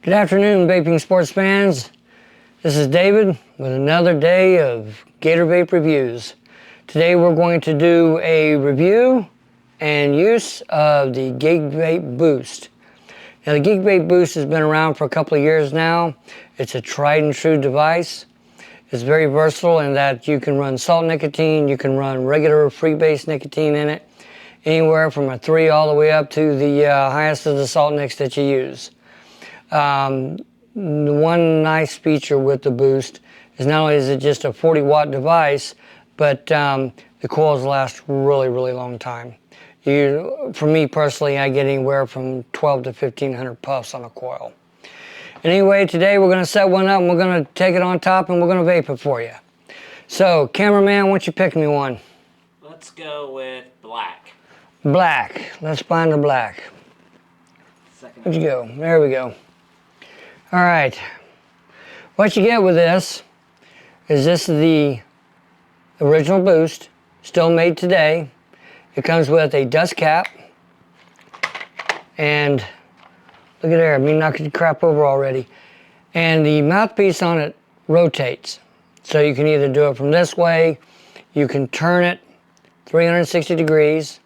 Good afternoon, vaping sports fans. This is David with another day of Gator Vape reviews. Today we're going to do a review and use of the Geek Vape Boost. Now the Geek Vape Boost has been around for a couple of years now. It's a tried and true device. It's very versatile in that you can run salt nicotine, you can run regular free-base nicotine in it, anywhere from a 3 all the way up to the highest of the salt nicks that you use. The one nice feature with the Boost is not only is it just a 40-watt device, but the coils last really long time. For me personally, I get anywhere from 12 to 1500 puffs on a coil. Anyway, today we're going to set one up and we're going to take it on top and we're going to vape it for you. So, cameraman, why don't you pick me one? Let's go with black. Black. Let's find the black. Where'd you go? There we go. All right. What you get with this is the original Boost, still made today. It comes with a dust cap. And look at there, me knocking the crap over already. And the mouthpiece on it rotates. So you can either do it from this way, you can turn it 360 degrees.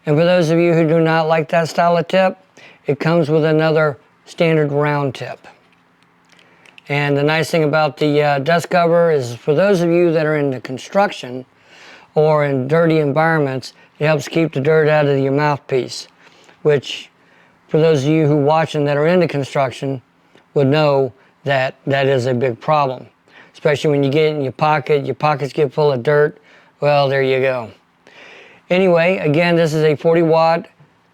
And for those of you who do not like that style of tip, it comes with another standard round tip. And the nice thing about the dust cover is for those of you that are in the construction or in dirty environments, it helps keep the dirt out of your mouthpiece, which for those of you who watching that are into construction would know that that is a big problem. Especially when you get it in your pockets get full of dirt, well, there you go. Anyway, again, this is a 40-watt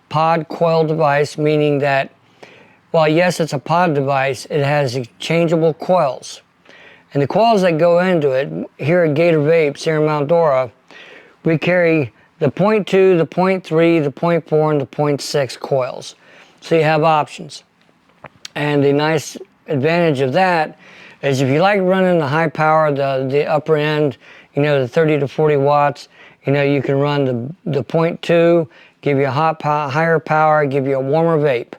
pod coil device, meaning that while yes, it's a pod device, it has changeable coils. And the coils that go into it, here at Gator Vapes, here in Mount Dora, we carry the 0.2, the 0.3, the 0.4, and the 0.6 coils. So you have options. And the nice advantage of that is if you like running the high power, the upper end, you know, the 30 to 40 watts, you know, you can run the 0.2, give you a higher power, give you a warmer vape.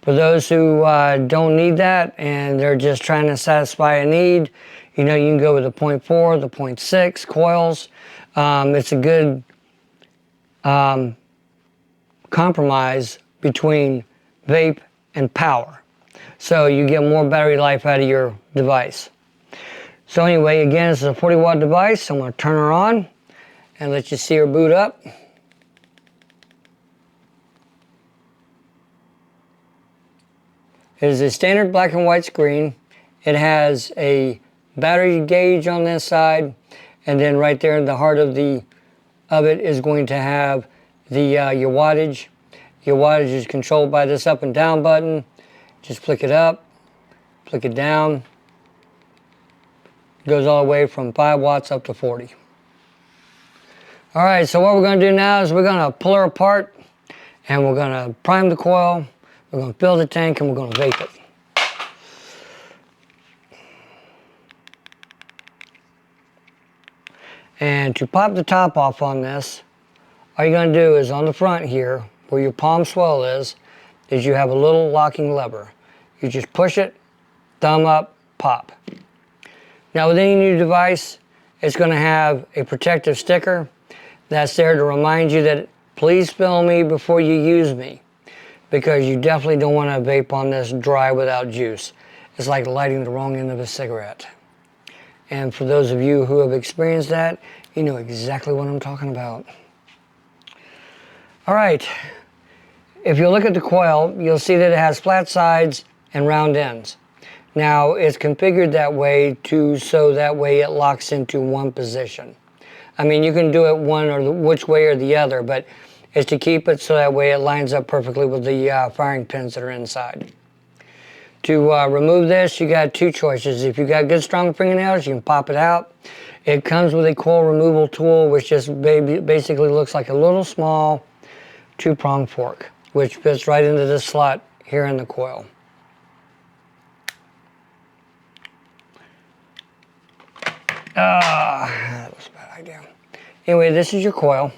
For those who don't need that and they're just trying to satisfy a need, you know, you can go with the 0.4, the 0.6 coils. It's a good compromise between vape and power. So you get more battery life out of your device. So anyway, again, this is a 40-watt device. I'm going to turn her on and let you see her boot up. It is a standard black and white screen. It has a battery gauge on this side, and then right there in the heart of it is going to have your wattage. Your wattage is controlled by this up and down button. Just flick it up, flick it down. It goes all the way from 5 watts up to 40. All right, so what we're going to do now is we're going to pull her apart, and we're going to prime the coil. We're going to fill the tank and we're going to vape it. And to pop the top off on this, all you're going to do is on the front here, where your palm swell is you have a little locking lever. You just push it, thumb up, pop. Now with any new device, it's going to have a protective sticker that's there to remind you that please fill me before you use me, because you definitely don't want to vape on this dry without juice. It's like lighting the wrong end of a cigarette. And for those of you who have experienced that, you know exactly what I'm talking about. All right, if you look at the coil, you'll see that it has flat sides and round ends. Now, it's configured that way so that way it locks into one position. I mean, you can do it which way or the other, but it's to keep it so that way it lines up perfectly with the firing pins that are inside. To remove this, you got two choices. If you got good strong fingernails, you can pop it out. It comes with a coil removal tool, which just basically looks like a little small 2-prong fork, which fits right into this slot here in the coil. That was a bad idea. Anyway, this is your coil.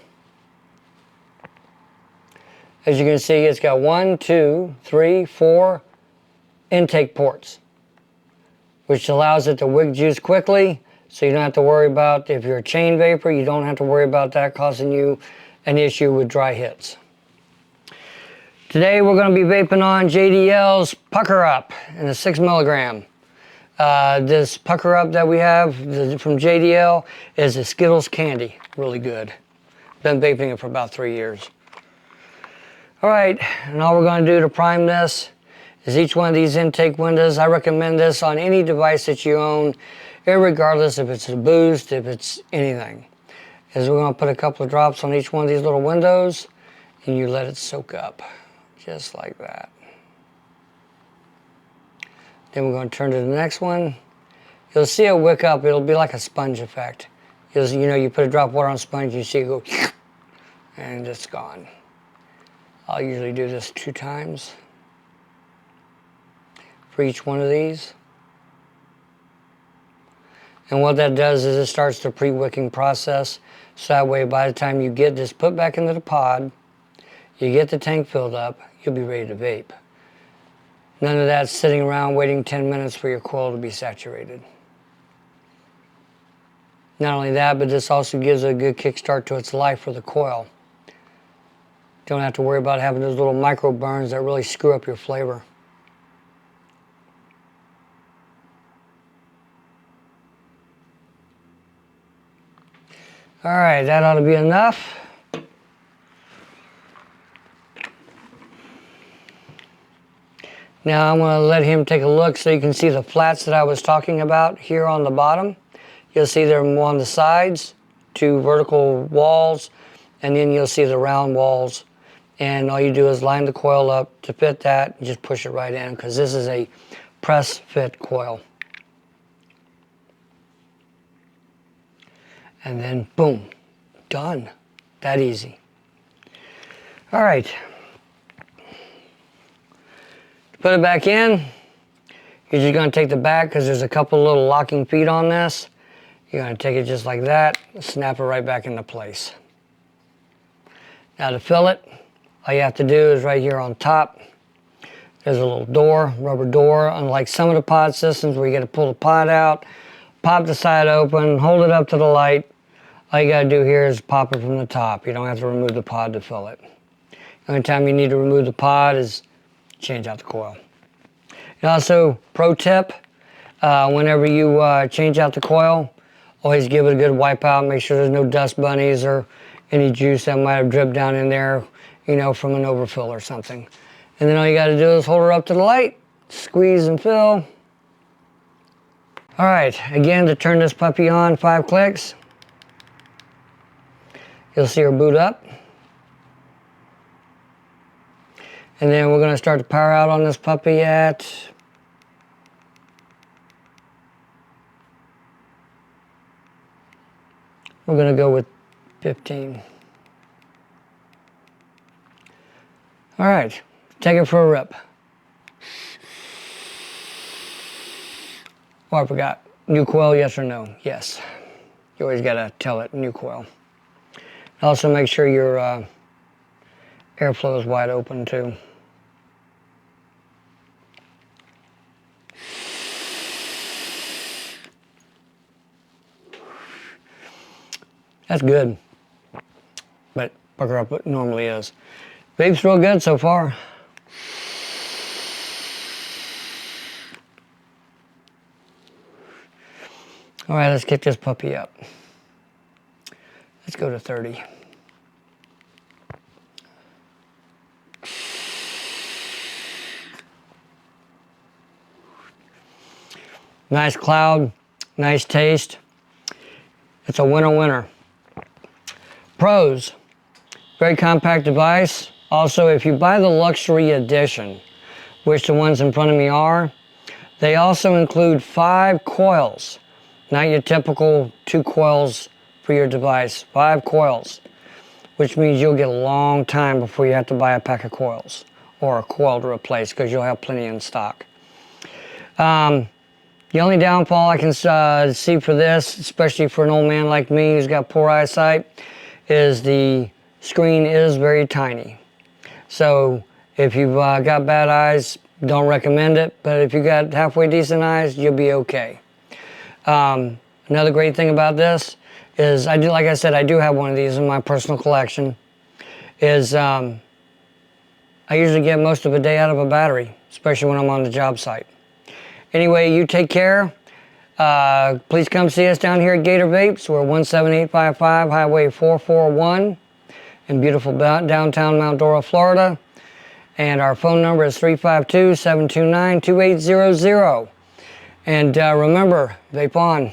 As you can see, it's got 1, 2, 3, 4 intake ports, which allows it to wick juice quickly, so you don't have to worry about, if you're a chain vapor, you don't have to worry about that causing you an issue with dry hits. Today we're going to be vaping on JDL's Pucker Up in a 6 milligram. This Pucker Up that we have from JDL is a Skittles candy, really good. Been vaping it for about 3 years. Alright, and all we're going to do to prime this is each one of these intake windows. I recommend this on any device that you own, irregardless if it's a boost, if it's anything. Is we're going to put a couple of drops on each one of these little windows, and you let it soak up, just like that. Then we're going to turn to the next one. You'll see it wick up. It'll be like a sponge effect. You know, you put a drop of water on a sponge, you see it go, and it's gone. I'll usually do this 2 times for each one of these. And what that does is it starts the pre-wicking process. So that way, by the time you get this put back into the pod, you get the tank filled up, you'll be ready to vape. None of that sitting around waiting 10 minutes for your coil to be saturated. Not only that, but this also gives a good kickstart to its life for the coil. Don't have to worry about having those little micro burns that really screw up your flavor. All right, that ought to be enough. Now I'm going to let him take a look so you can see the flats that I was talking about here on the bottom. You'll see them on the sides, 2 vertical walls, and then you'll see the round walls. And all you do is line the coil up to fit that and just push it right in, because this is a press fit coil. And then boom, done. That easy. All right. Put it back in. You're just going to take the back, because there's a couple little locking feet on this. You're going to take it just like that, snap it right back into place. Now to fill it, all you have to do is right here on top, there's a little door, rubber door. Unlike some of the pod systems where you got to pull the pod out, pop the side open, hold it up to the light. All you got to do here is pop it from the top. You don't have to remove the pod to fill it. The only time you need to remove the pod is change out the coil. And also, pro tip, whenever you change out the coil, always give it a good wipe out. Make sure there's no dust bunnies or any juice that might have dripped down in there, you know, from an overfill or something. And then all you got to do is hold her up to the light, squeeze and fill. All right, again, to turn this puppy on, 5 clicks. You'll see her boot up. And then we're going to start to power out on this puppy at we're going to go with 15. All right, take it for a rip. Oh, I forgot. New coil, yes or no? Yes. You always got to tell it, new coil. Also make sure your airflow is wide open too. That's good, but Pucker Up it normally is. Vape's real good so far. All right, let's kick this puppy up. Let's go to 30. Nice cloud, nice taste. It's a winner. Pros, very compact device. Also, if you buy the luxury edition, which the ones in front of me are, they also include 5 coils. Not your typical 2 coils for your device, 5 coils, which means you'll get a long time before you have to buy a pack of coils or a coil to replace, because you'll have plenty in stock. The only downfall I can see for this, especially for an old man like me who's got poor eyesight, is the screen is very tiny. So if you've got bad eyes, Don't recommend it, but if you got halfway decent eyes, you'll be okay. Another great thing about this is, like I said, I do have one of these in my personal collection, is I usually get most of a day out of a battery, especially when I'm on the job site. Anyway, you take care. Please come see us down here at Gator Vapes. We're 17855 Highway 441 in beautiful downtown Mount Dora, Florida. And our phone number is 352-729-2800. And remember, vape on.